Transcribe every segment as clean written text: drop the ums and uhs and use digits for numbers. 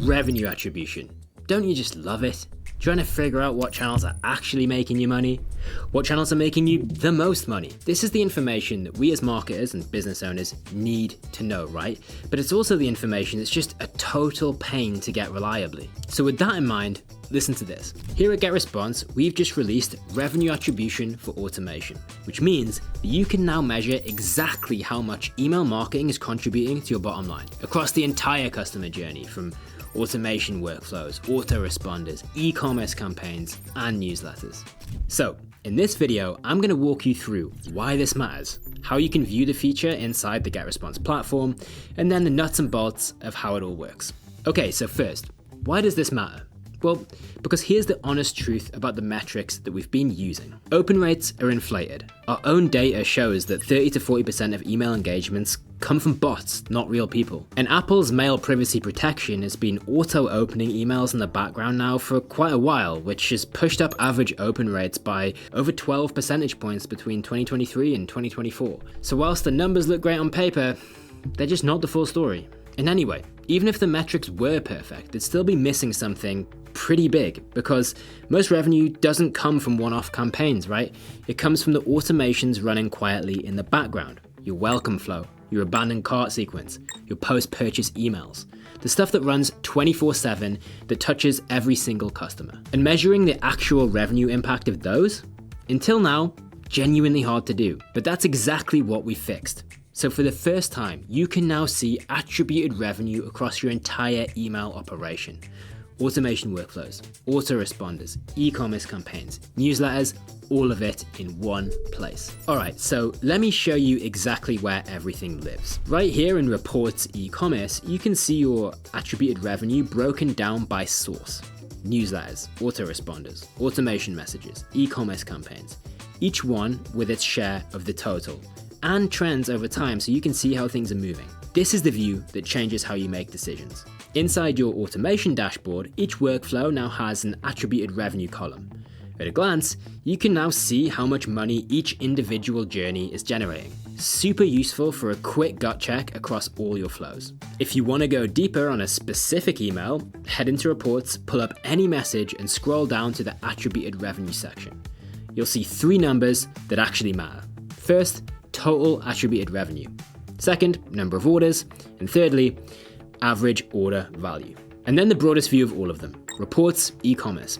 Revenue attribution. Don't you just love it? Trying to figure out what channels are actually making you money? What channels are making you the most money? This is the information that we as marketers and business owners need to know, right? But it's also the information that's just a total pain to get reliably. So with that in mind, listen to this. Here at GetResponse, we've just released Revenue Attribution for automation, which means that you can now measure exactly how much email marketing is contributing to your bottom line across the entire customer journey, from automation workflows, autoresponders, e-commerce campaigns, and newsletters. So, in this video, I'm going to walk you through why this matters, how you can view the feature inside the GetResponse platform, and then the nuts and bolts of how it all works. Okay, so first, why does this matter? Well, because here's the honest truth about the metrics that we've been using. Open rates are inflated. Our own data shows that 30 to 40% of email engagements come from bots, not real people. And Apple's mail privacy protection has been auto-opening emails in the background now for quite a while, which has pushed up average open rates by over 12 percentage points between 2023 and 2024. So whilst the numbers look great on paper, they're just not the full story. And anyway, even if the metrics were perfect, they'd still be missing something pretty big, because most revenue doesn't come from one-off campaigns, right? It comes from the automations running quietly in the background. Your welcome flow, your abandoned cart sequence, your post-purchase emails, the stuff that runs 24/7 that touches every single customer. And measuring the actual revenue impact of those, until now, genuinely hard to do. But that's exactly what we fixed. So for the first time, you can now see attributed revenue across your entire email operation. Automation workflows, autoresponders, e-commerce campaigns, newsletters, all of it in one place. Alright, so let me show you exactly where everything lives. Right here in Reports e-commerce, you can see your attributed revenue broken down by source. Newsletters, autoresponders, automation messages, e-commerce campaigns, each one with its share of the total, and trends over time so you can see how things are moving. This is the view that changes how you make decisions. Inside your automation dashboard, each workflow now has an attributed revenue column. At a glance, you can now see how much money each individual journey is generating. Super useful for a quick gut check across all your flows. If you want to go deeper on a specific email, head into Reports, pull up any message, and scroll down to the attributed revenue section. You'll see three numbers that actually matter. First, total attributed revenue. Second, number of orders. And thirdly, average order value. And then the broadest view of all of them, Reports e-commerce.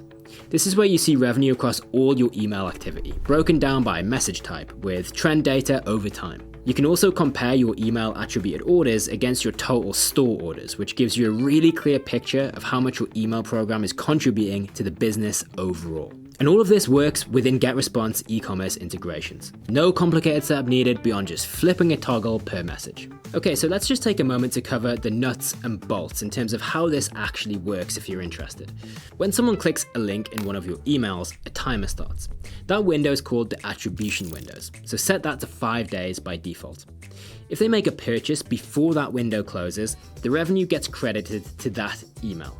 This is where you see revenue across all your email activity, broken down by message type with trend data over time. You can also compare your email attributed orders against your total store orders, which gives you a really clear picture of how much your email program is contributing to the business overall. And all of this works within GetResponse e-commerce integrations. No complicated setup needed beyond just flipping a toggle per message. Okay, so let's just take a moment to cover the nuts and bolts in terms of how this actually works if you're interested. When someone clicks a link in one of your emails, a timer starts. That window is called the attribution windows, so set that to 5 days by default. If they make a purchase before that window closes, the revenue gets credited to that email.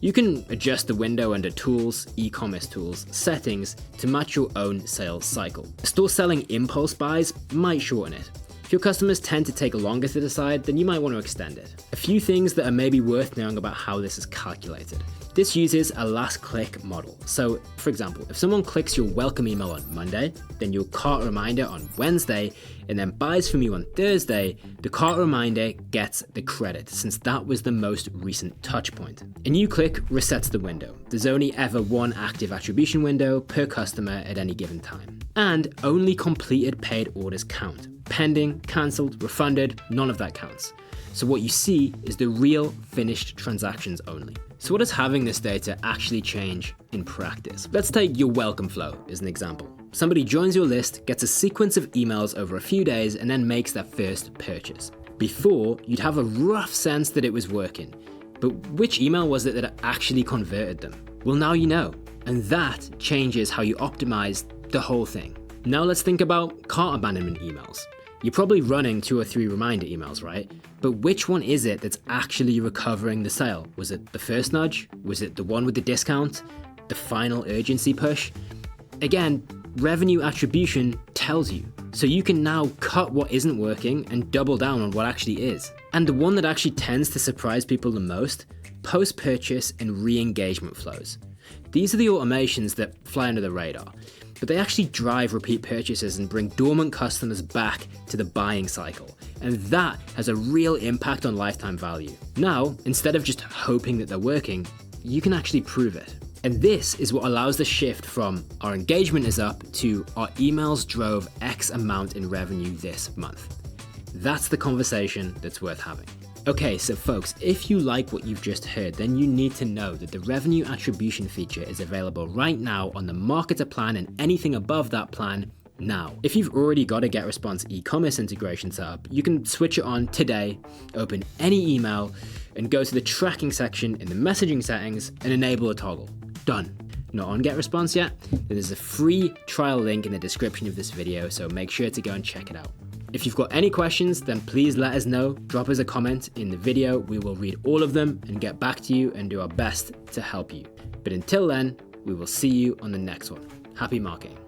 You can adjust the window under Tools, e-commerce tools, Settings to match your own sales cycle. A store selling impulse buys might shorten it. If your customers tend to take longer to decide, then you might want to extend it. A few things that are maybe worth knowing about how this is calculated. This uses a last click model. So, for example, if someone clicks your welcome email on Monday, then your cart reminder on Wednesday, and then buys from you on Thursday, the cart reminder gets the credit since that was the most recent touch point. A new click resets the window. There's only ever one active attribution window per customer at any given time. And only completed paid orders count. Pending, cancelled, refunded, none of that counts. So what you see is the real finished transactions only. So what does having this data actually change in practice? Let's take your welcome flow as an example. Somebody joins your list, gets a sequence of emails over a few days, and then makes their first purchase. Before, you'd have a rough sense that it was working, but which email was it that actually converted them? Well, now you know, and that changes how you optimize the whole thing. Now let's think about cart abandonment emails. You're probably running 2 or 3 reminder emails, right? But which one is it that's actually recovering the sale? Was it the first nudge? Was it the one with the discount? The final urgency push? Again, revenue attribution tells you. So you can now cut what isn't working and double down on what actually is. And the one that actually tends to surprise people the most, post-purchase and re-engagement flows. These are the automations that fly under the radar, but they actually drive repeat purchases and bring dormant customers back to the buying cycle. And that has a real impact on lifetime value. Now, instead of just hoping that they're working, you can actually prove it. And this is what allows the shift from our engagement is up to our emails drove X amount in revenue this month. That's the conversation that's worth having. Okay, so folks, if you like what you've just heard, then you need to know that the revenue attribution feature is available right now on the marketer plan and anything above that plan now. If you've already got a GetResponse e-commerce integration set up, you can switch it on today, open any email, and go to the tracking section in the messaging settings and enable a toggle. Done. Not on GetResponse yet? Then there's a free trial link in the description of this video, so make sure to go and check it out. If you've got any questions, then please let us know. Drop us a comment in the video. We will read all of them and get back to you and do our best to help you. But until then, we will see you on the next one. Happy marketing.